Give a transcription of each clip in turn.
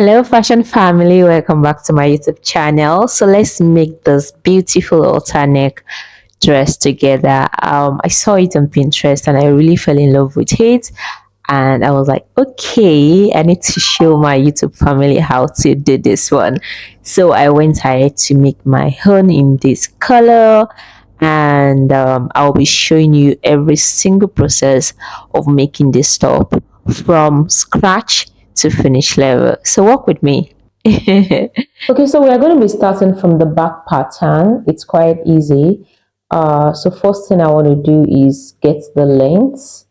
Hello, fashion family. Welcome back to my YouTube channel. So let's make this beautiful alternate dress together. I saw it on Pinterest and I really fell in love with it. And I was like, okay, I need to show my YouTube family how to do this one. So I went ahead to make my own in this color, and I'll be showing you every single process of making this top from scratch to finish level. So walk with me. Okay, so we are going to be starting from the back pattern. It's quite easy. So first thing I want to do is get the length.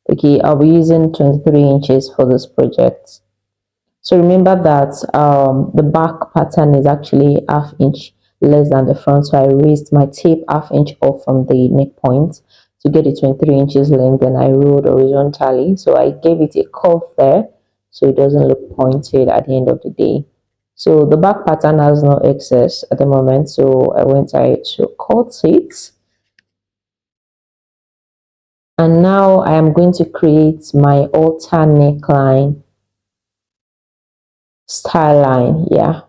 Okay, I'll be using 23 inches for this project. So remember that the back pattern is actually half inch less than the front. So I raised my tape half inch off from the neck point to get a 23 inches length, and I rolled horizontally. So I gave it a curve there so it doesn't look pointed at the end of the day. So the back pattern has no excess at the moment. So I went ahead to cut it. And now I am going to create my Halter neckline style line. Yeah.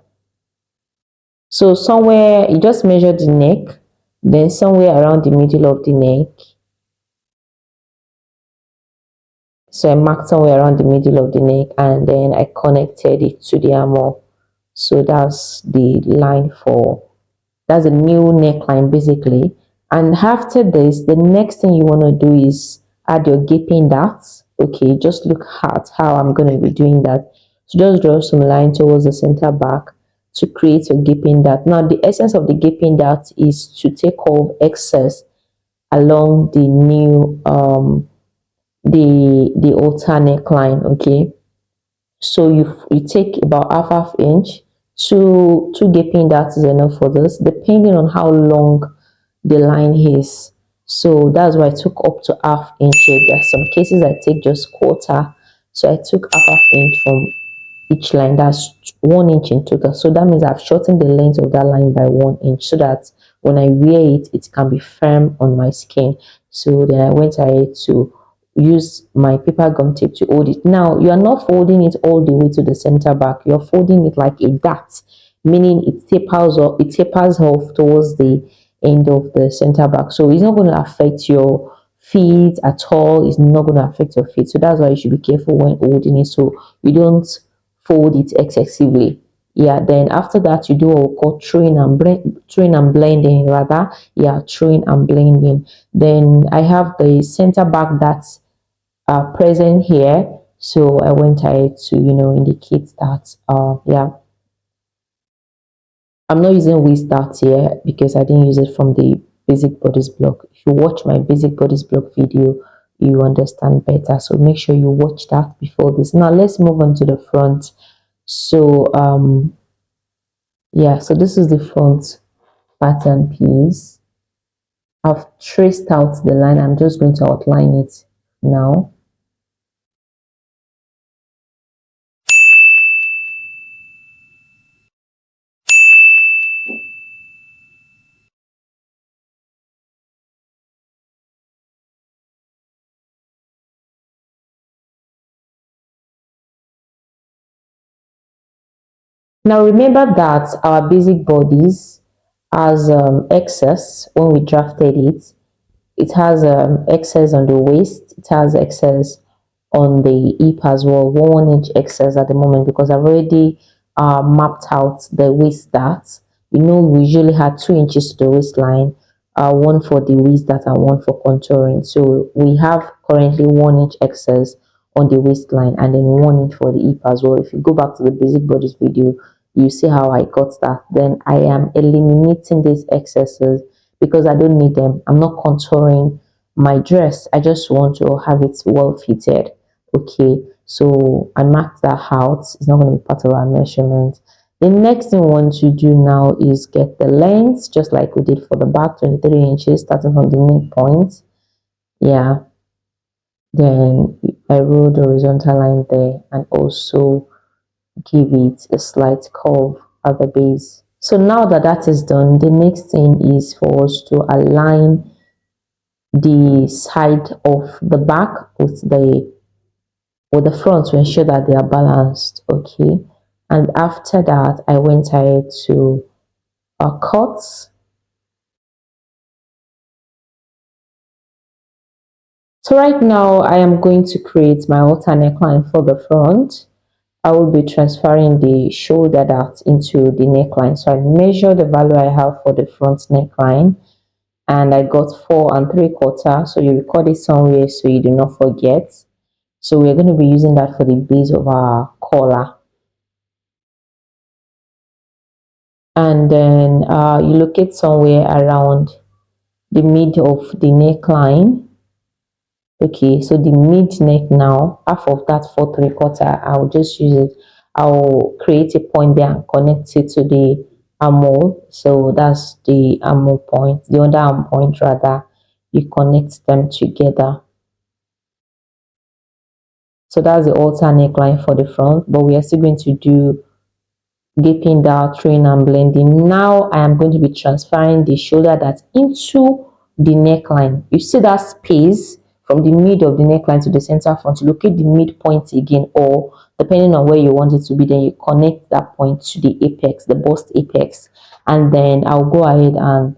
So somewhere you just measure the neck, then somewhere around the middle of the neck. So I marked somewhere around the middle of the neck and then I connected it to the armhole. So that's the line for, that's a new neckline basically. And after this, the next thing you want to do is add your gaping darts. Okay, just look at how I'm going to be doing that. So just draw some line towards the center back to create your gaping dart. Now the essence of the gaping dart is to take off excess along the new the Halter neckline. Okay, so you take about half inch. Two gaping darts is enough for this, depending on how long the line is. So that's why I took up to half inch here. There are some cases I take just quarter, so I took half inch from each line. That's 1 inch in total. So that means I've shortened the length of that line by 1 inch so that when I wear it, it can be firm on my skin. So then I went ahead to use my paper gum tape to hold it. Now you are not folding it all the way to the center back. You're folding it like a dart, meaning it tapers off towards the end of the center back. So it's not going to affect your feet at all. It's not going to affect your feet. So that's why you should be careful when holding it so you don't fold it excessively. Yeah, then after that you do what we call throwing and blending rather. Yeah, throwing and blending. Then I have the center back that's present here, so I went ahead to indicate that yeah, I'm not using waist dart here because I didn't use it from the basic bodice block. If you watch my basic bodice block video, you understand better, so make sure you watch that before this. Now let's move on to the front. So yeah, so this is the front pattern piece. I've traced out the line. I'm just going to outline it now. Now remember that our basic bodies has excess when we drafted it. It has excess on the waist. It has excess on the hip as well. 1 inch excess at the moment because I've already mapped out the waist dart. We usually had 2 inches to the waistline, one for the waist dart and one for contouring. So we have currently 1 inch excess on the waistline and then 1 inch for the hip as well. If you go back to the basic bodies video, you see how I got that. Then I am eliminating these excesses because I don't need them. I'm not contouring my dress. I just want to have it well fitted. Okay, so I marked that out. It's not going to be part of our measurement. The next thing we want to do now is get the length, just like we did for the back, 23 inches, starting from the midpoint. Yeah, then I rolled the horizontal line there and also give it a slight curve at the base. So now that that is done, the next thing is for us to align the side of the back with the front to ensure that they are balanced. Okay, And after that, I went ahead to cut. So right now, I am going to create my halter neckline for the front. I will be transferring the shoulder dart into the neckline. So I measure the value I have for the front neckline, and I got 4 3/4. So you record it somewhere so you do not forget. So we're going to be using that for the base of our collar. And then you locate somewhere around the mid of the neckline. Okay, so the mid neck now, half of that 4 3/4, I'll just use it. I'll create a point there and connect it to the armhole. So that's the armhole point, the underarm point rather. You connect them together. So that's the halter neckline for the front, but we are still going to do gaping down, train and blending. Now I am going to be transferring the shoulder dart into the neckline. You see that space from the mid of the neckline to the center front. You locate the midpoint again, or depending on where you want it to be, then you connect that point to the apex, the bust apex, and then I'll go ahead and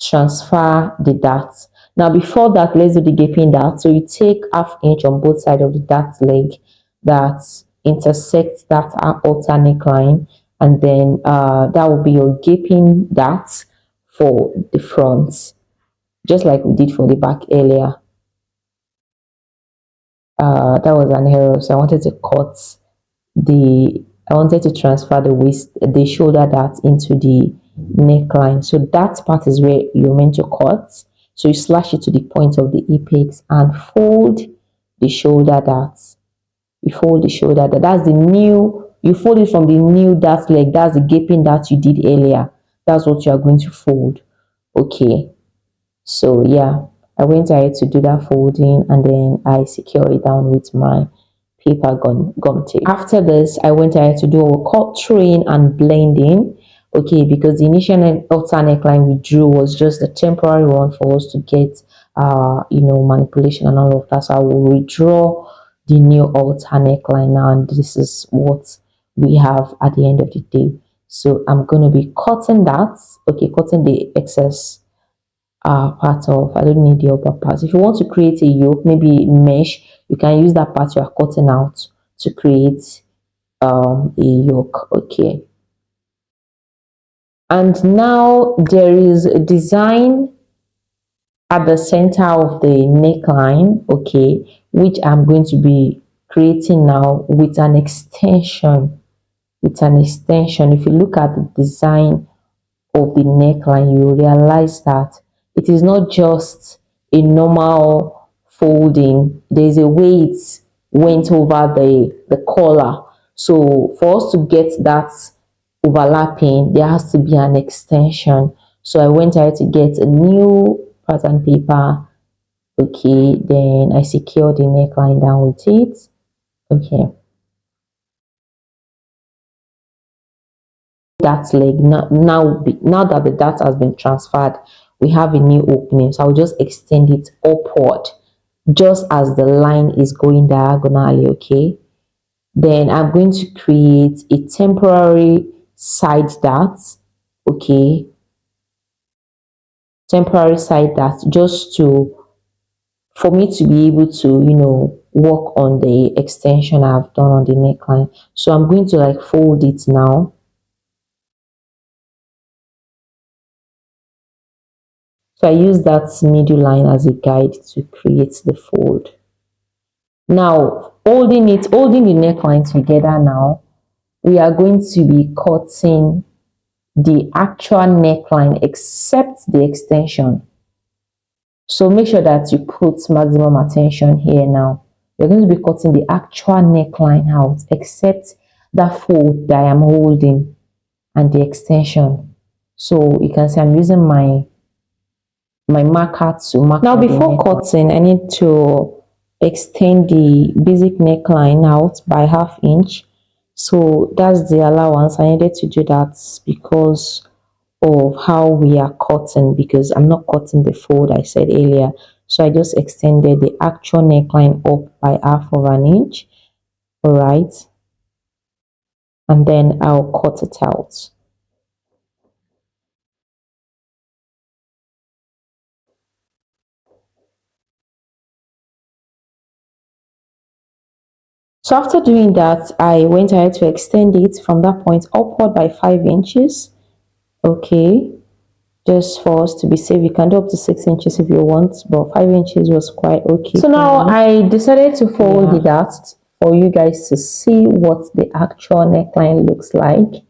transfer the dart. Now before that, let's do the gaping dart. So you take 1/2 inch on both sides of the dart leg that intersect that halter neckline, and then that will be your gaping dart for the front, just like we did for the back earlier. That was an error, so I wanted to cut the I wanted to transfer the shoulder dart into the neckline. So that part is where you're meant to cut. So you slash it to the point of the apex and fold the shoulder dart. You fold the shoulder dart. That's the new, you fold it from the new dart leg. That's the gaping dart you did earlier. That's what you are going to fold. Okay. So yeah, I went ahead to do that folding, and then I secure it down with my paper gum tape. After this, I went ahead to do a cut, train and blending. Okay, because the initial halter neckline we drew was just the temporary one for us to get manipulation and all of that. So I will redraw the new halter neckline now, and this is what we have at the end of the day. So I'm going to be cutting that. Okay, cutting the excess part of, I don't need the upper part. If you want to create a yoke, maybe mesh, you can use that part you are cutting out to create a yoke. Okay, and now there is a design at the center of the neckline, okay, which I'm going to be creating now with an extension. If you look at the design of the neckline, you realize that it is not just a normal folding. There's a way it went over the collar. So for us to get that overlapping, there has to be an extension. So I went ahead to get a new pattern paper. Okay, then I secured the neckline down with it. Okay, that leg now that the data has been transferred, we have a new opening. So I'll just extend it upward just as the line is going diagonally. Okay, then I'm going to create a temporary side dart. Okay, temporary side dart, just to for me to be able to work on the extension I've done on the neckline. So I'm going to like fold it now. So I use that middle line as a guide to create the fold. Now, holding the neckline together now, we are going to be cutting the actual neckline except the extension. So make sure that you put maximum attention here now. You're going to be cutting the actual neckline out except that fold that I am holding and the extension. So you can see I'm using my marker to mark. Now before cutting, I need to extend the basic neckline out by 1/2 inch. So that's the allowance. I needed to do that because of how we are cutting, because I'm not cutting the fold I said earlier. So I just extended the actual neckline up by 1/2 inch. All right. and then I'll cut it out. So after doing that, I went ahead to extend it from that point upward by 5 inches. Okay, just for us to be safe, you can do up to 6 inches if you want, but 5 inches was quite okay. So now I decided to fold it out for you guys to see what the actual neckline looks like.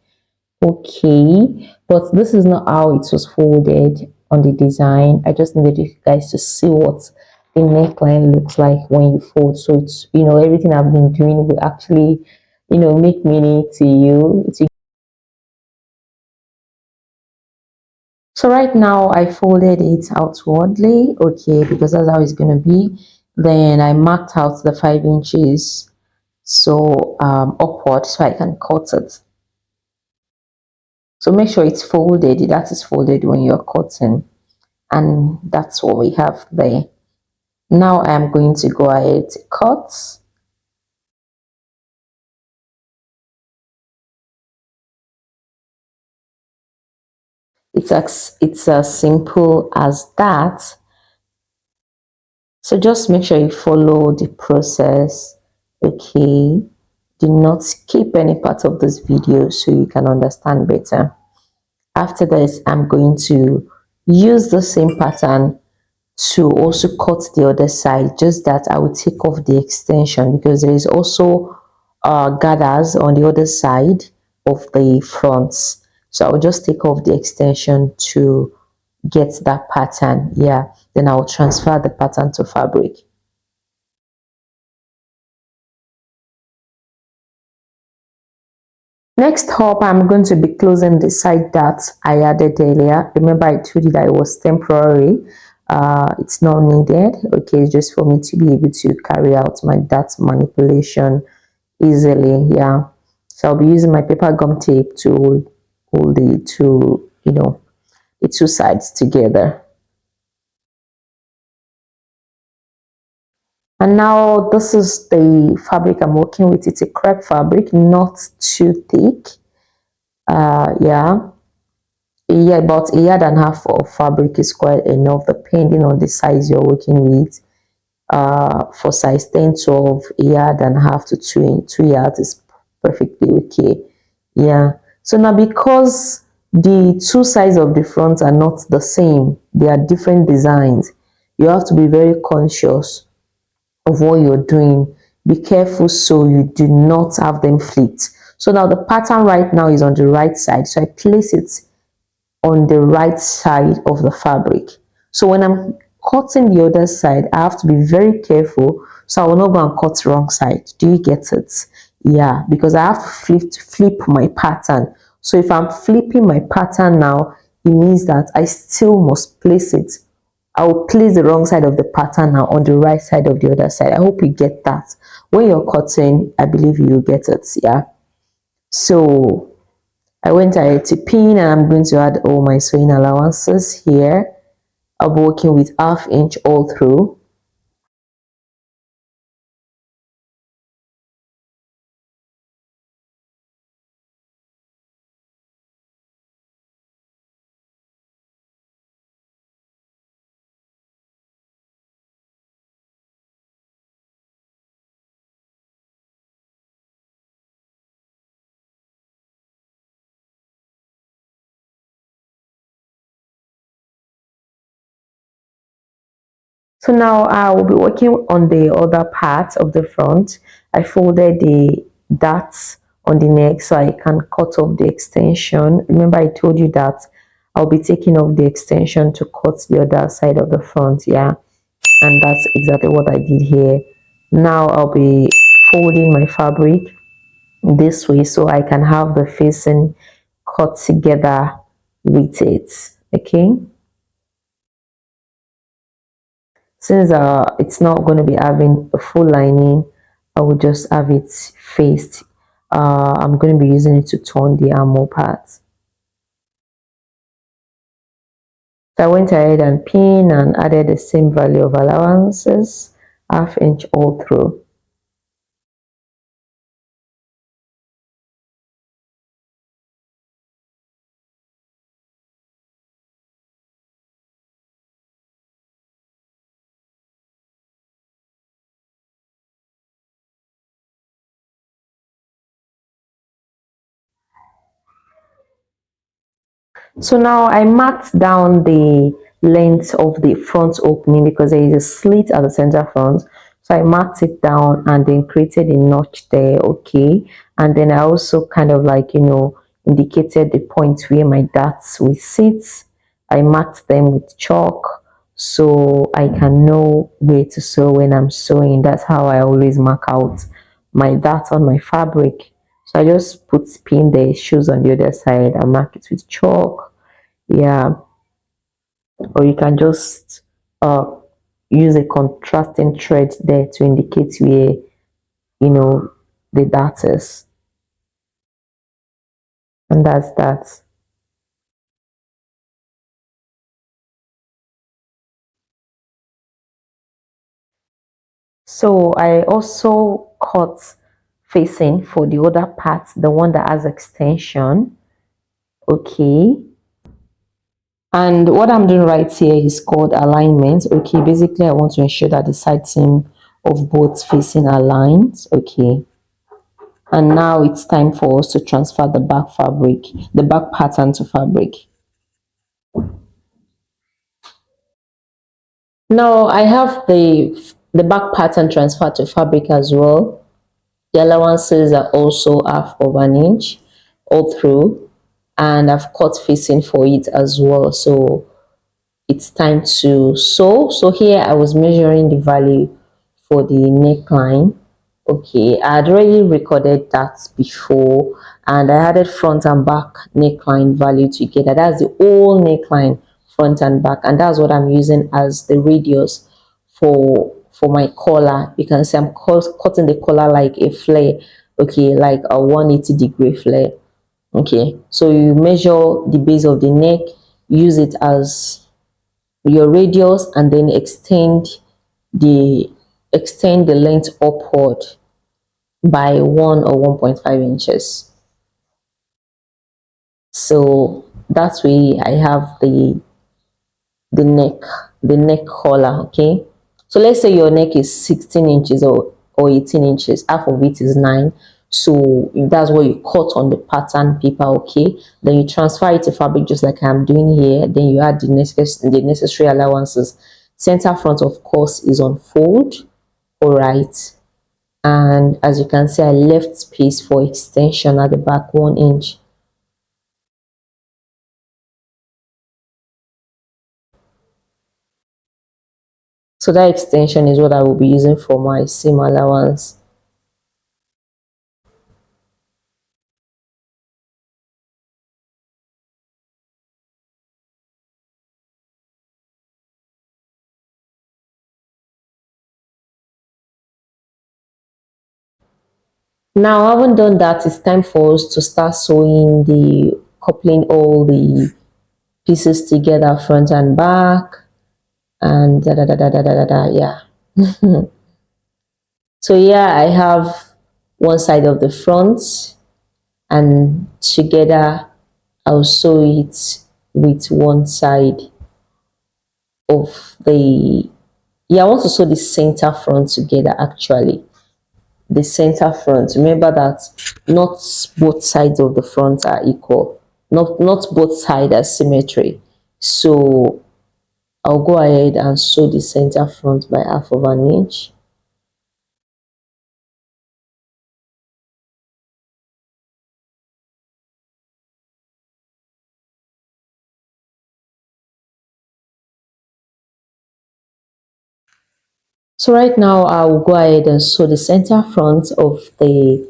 Okay, but this is not how it was folded on the design. I just needed you guys to see what the neckline looks like when you fold. So it's, everything I've been doing will actually, make meaning to you. So right now I folded it outwardly, okay, because that's how it's gonna be. Then I marked out the 5 inches so upward so I can cut it. So make sure it's folded, that is folded when you're cutting, and that's what we have there. Now I'm going to go ahead to cut. It's as simple as that. So just make sure you follow the process, okay? Do not skip any part of this video so you can understand better. After this, I'm going to use the same pattern to also cut the other side, just that I will take off the extension because there is also gathers on the other side of the fronts. So I will just take off the extension to get that pattern. Yeah, then I will transfer the pattern to fabric. Next up, I'm going to be closing the side that I added earlier. Remember I told you that it was temporary. It's not needed. Okay, it's just for me to be able to carry out my that manipulation easily. Yeah. So I'll be using my paper gum tape to hold the two, the two sides together. And now this is the fabric I'm working with. It's a crepe fabric, not too thick. Yeah, about a yard and a half of fabric is quite enough depending on the size you're working with. For size 10, 12, a yard and a half to 2 yards is perfectly okay. Yeah. So now because the two sides of the front are not the same, they are different designs, you have to be very conscious of what you're doing. Be careful so you do not have them flipped. So now the pattern right now is on the right side. So I place it on the right side of the fabric. So when I'm cutting the other side, I have to be very careful so I will not go and cut wrong side. Do you get it? Yeah, because I have to flip my pattern. So if I'm flipping my pattern now, it means that I still must place it. I will place the wrong side of the pattern now on the right side of the other side. I hope you get that. When you're cutting, I believe you get it. Yeah. So I went ahead to pin and I'm going to add all my sewing allowances here. I'll be working with 1/2 inch all through. So now I will be working on the other part of the front. I folded the darts on the neck so I can cut off the extension. Remember I told you that I'll be taking off the extension to cut the other side of the front. Yeah, and that's exactly what I did here. Now I'll be folding my fabric this way so I can have the facing cut together with it. Okay, since it's not going to be having a full lining, I will just have it faced. I'm going to be using it to turn the armhole part. So I went ahead and pinned and added the same value of allowances, 1/2 inch all through. So now I marked down the length of the front opening because there is a slit at the center front. So I marked it down and then created a notch there, okay. And then I also kind of like, indicated the point where my darts will sit. I marked them with chalk so I can know where to sew when I'm sewing. That's how I always mark out my darts on my fabric. So I just put pin the shoes on the other side and mark it with chalk. Yeah, or you can just uh use a contrasting thread there to indicate where you know the dart is, and that's that. So I also cut facing for the other part, the one that has extension, okay. And what I'm doing right here is called alignment, okay. Basically, I want to ensure that the side seam of both facing aligns, okay. And now it's time for us to transfer the back pattern to fabric. Now I have the back pattern transferred to fabric as well. The allowances are also half of an inch all through, and I've cut facing for it as well. So it's time to sew. So here I was measuring the value for the neckline. Okay, I had already recorded that before, and I added front and back neckline value together. That's the whole neckline, front and back, and that's what I'm using as the radius for my collar. You can see I'm cutting the collar like a flare, okay, like a 180-degree flare. Okay, so you measure the base of the neck, use it as your radius, and then the extend the length upward by 1 or 1.5 inches. So that way I have the neck the neck collar, okay. So let's say your neck is 16 inches or 18 inches, half of it is 9. So that's what you cut on the pattern paper, okay. Then you transfer it to fabric just like I'm doing here. Then you add the necessary allowances. Center front of course is on fold, all right. And as you can see, I left space for extension at the back, 1 inch. So that extension is what I will be using for my seam allowance. Now, having done that, it's time for us to start sewing coupling all the pieces together, front and back, and da da da da da da da, da yeah. So here I have one side of the front, and together I'll sew it with one side of the, yeah, I want to sew the center front together actually. The center front, remember that not both sides of the front are equal, not both sides are symmetry. So I'll go ahead and sew the center front by half of an inch. So right now I will go ahead and sew the center front of the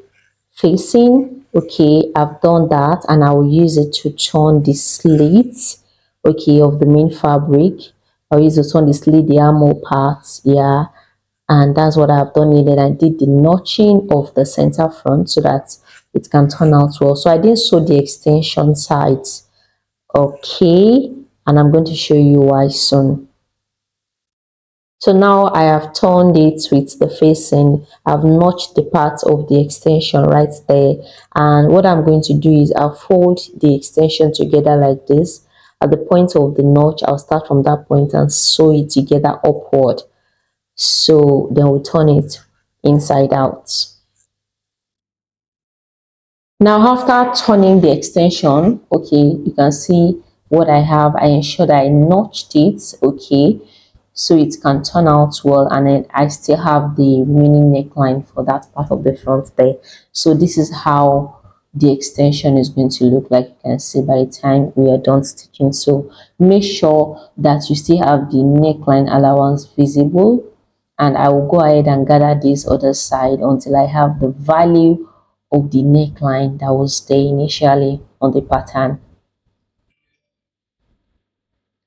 facing, okay. I've done that, and I will use it to turn the slit, okay, of the main fabric. I'll use it to turn the slit, the armhole parts, yeah. And that's what I've done here. Then I did the notching of the center front so that it can turn out well. So I didn't sew the extension sides, okay, and I'm going to show you why soon. So now I have turned it with the facing. I've notched the part of the extension right there, and what I'm going to do is I'll fold the extension together like this. At the point of the notch, I'll start from that point and sew it together upward. So then we'll turn it inside out. Now after turning the extension, okay, you can see what I have, I ensure that I notched it, okay, so it can turn out well, and then I still have the remaining neckline for that part of the front there. So this is how the extension is going to look like. You can see by the time we are done stitching. So make sure that you still have the neckline allowance visible, and I will go ahead and gather this other side until I have the value of the neckline that was there initially on the pattern.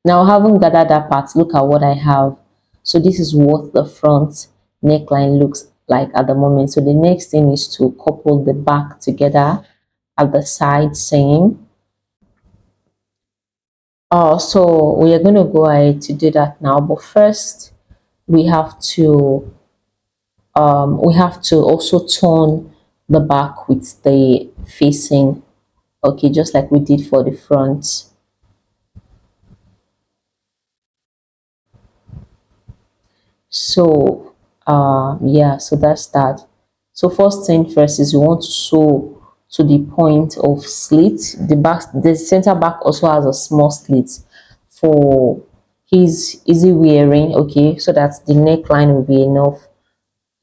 Now, having gathered that part, look at what I have. So this is what the front neckline looks like at the moment. So the next thing is to couple the back together at the side same. So we are going to go ahead to do that now, but first we have to also turn the back with the facing, okay, just like we did for the front. So yeah, so that's that. So first thing first is we want to sew to the point of slit. The center back also has a small slit for his easy wearing, okay, so that the neckline will be enough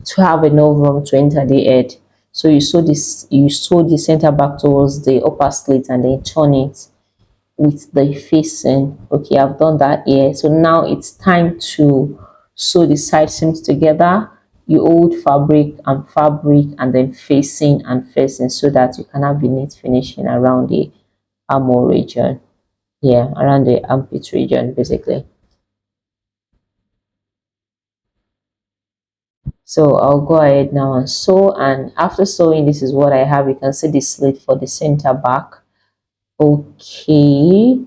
to have enough room to enter the head. So you sew the center back towards the upper slit and then turn it with the facing. Okay, I've done that here. So now it's time to sew the side seams together. You hold fabric and then facing and facing, so that you can have the neat finishing around the armhole region. Yeah, around the armpit region basically. So I'll go ahead now and sew, and after sewing, this is what I have. You can see the slit for the center back. Okay,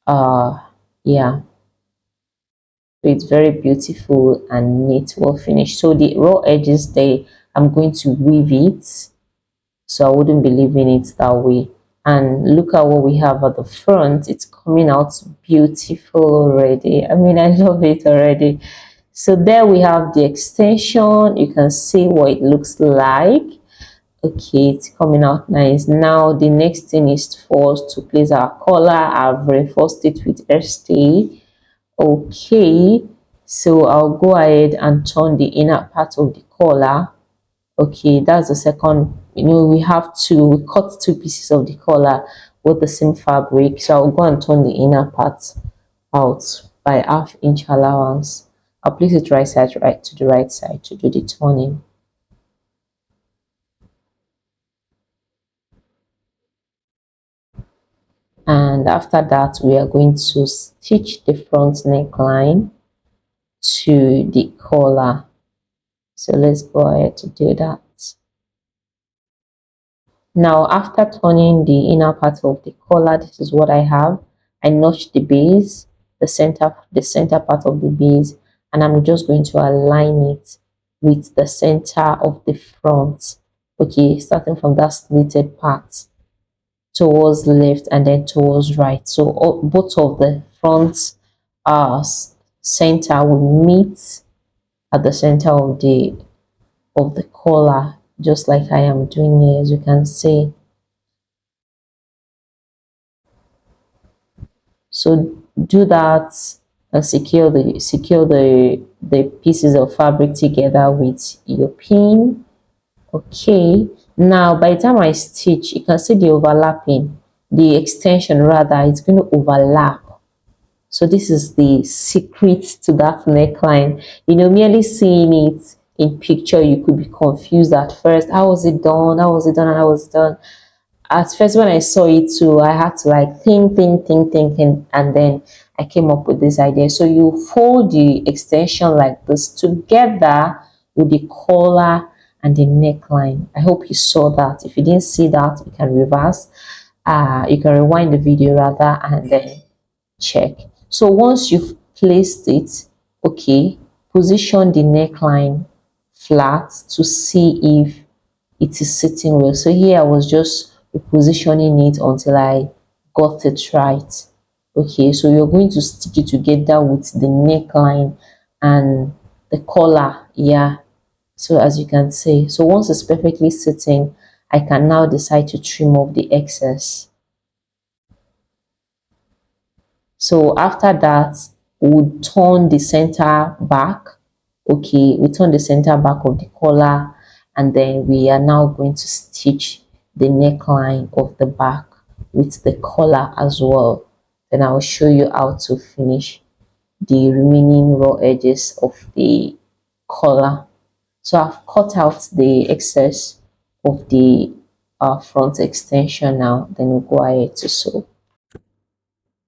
uh yeah, it's very beautiful and neat, well finished. So the raw edges there, I'm going to weave it, so I wouldn't be leaving it that way. And look at what we have at the front. It's coming out beautiful already. I mean, I love it already. So there we have the extension. You can see what it looks like. Okay, it's coming out nice. Now the next thing is for us to place our collar. I've reinforced it with stay. Okay, so I'll go ahead and turn the inner part of the collar. Okay, that's the second. We have to cut two pieces of the collar with the same fabric. So I'll go and turn the inner part out by ½ inch allowance. I'll place it right to the right side to do the turning. And after that, we are going to stitch the front neckline to the collar. So let's go ahead to do that. Now, after turning the inner part of the collar, this is what I have. I notched the base, the center part of the base, and I'm just going to align it with the center of the front. Okay, starting from that slitted part towards left and then towards right. So both of the front center will meet at the center of the collar, just like I am doing here, as you can see. So do that and secure the pieces of fabric together with your pin. Okay, now by the time I stitch, you can see the overlapping, the extension rather, it's going to overlap. So this is the secret to that neckline. Merely seeing it in picture, you could be confused at first. How was it done? How was it done? And how was it done? At first, when I saw it too, I had to like think, and then I came up with this idea. So you fold the extension like this together with the collar and the neckline. I hope you saw that. If you didn't see that, you can reverse. You can rewind the video rather, and then check. So once you've placed it, okay, position the neckline flat to see if it is sitting well. So here I was just repositioning it until I got it right. Okay, so you're going to stick it together with the neckline and the collar. Yeah, so as you can see, so once it's perfectly sitting, I can now decide to trim off the excess. So after that, we'll turn the center back. Okay, we turn the center back of the collar, and then we are now going to stitch the neckline of the back with the collar as well. Then I will show you how to finish the remaining raw edges of the collar. So I've cut out the excess of the front extension now. Then we'll go ahead to sew.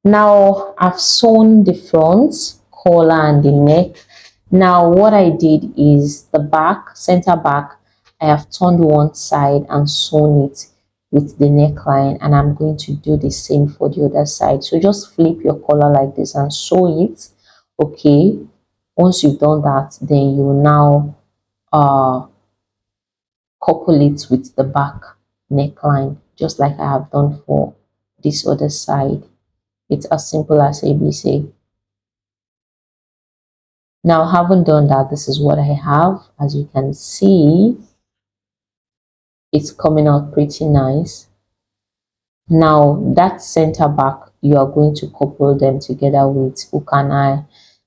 Now I've sewn the front, collar and the neck. Now what I did is the back, center back, I have turned one side and sewn it with the neckline, and I'm going to do the same for the other side. So just flip your collar like this and sew it. Okay, once you've done that, then you now couple it with the back neckline, just like I have done for this other side. It's as simple as ABC. Now, having done that, this is what I have. As you can see, it's coming out pretty nice. Now, that center back, you are going to couple them together with hook and eye.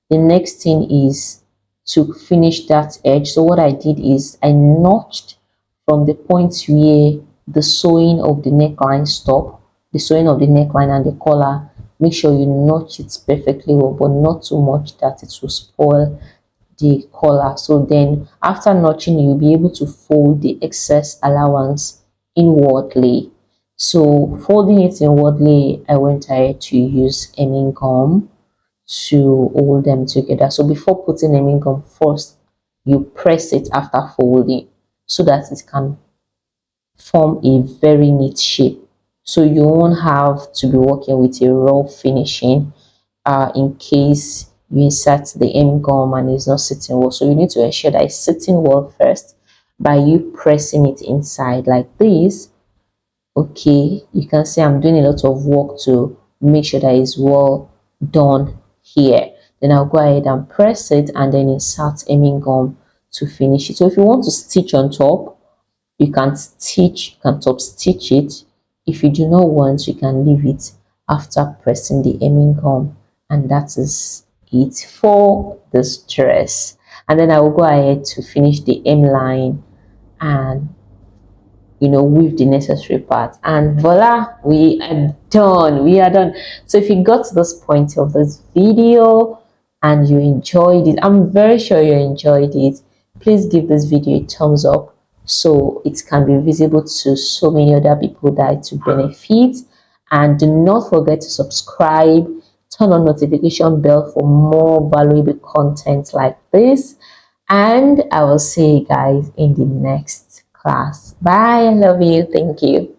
The next thing is to finish that edge. So what I did is I notched from the point where the sewing of the neckline stop, the sewing of the neckline and the collar. Make sure you notch it perfectly well, but not too much that it will spoil the collar. So then after notching, you'll be able to fold the excess allowance inwardly. So folding it inwardly, I went ahead to use hemming gum to hold them together. So before putting hemming gum, first you press it after folding so that it can form a very neat shape. So you won't have to be working with a raw finishing in case you insert the M gum and it's not sitting well. So you need to ensure that it's sitting well first by you pressing it inside like this. Okay, you can see I'm doing a lot of work to make sure that it's well done here. Then I'll go ahead and press it and then insert hemming gum to finish it. So if you want to stitch on top, you can stitch, you can top stitch it. If you do not want, you can leave it after pressing the hemming gum, and that is it for this dress. And then I will go ahead to finish the hemline and with the necessary parts, and voila, we are done. So if you got to this point of this video and you enjoyed it, I'm very sure you enjoyed it, please give this video a thumbs up so it can be visible to so many other people that to benefit. And do not forget to subscribe, turn on notification bell for more valuable content like this, and I will see you guys in the next class. Bye. I love you. Thank you.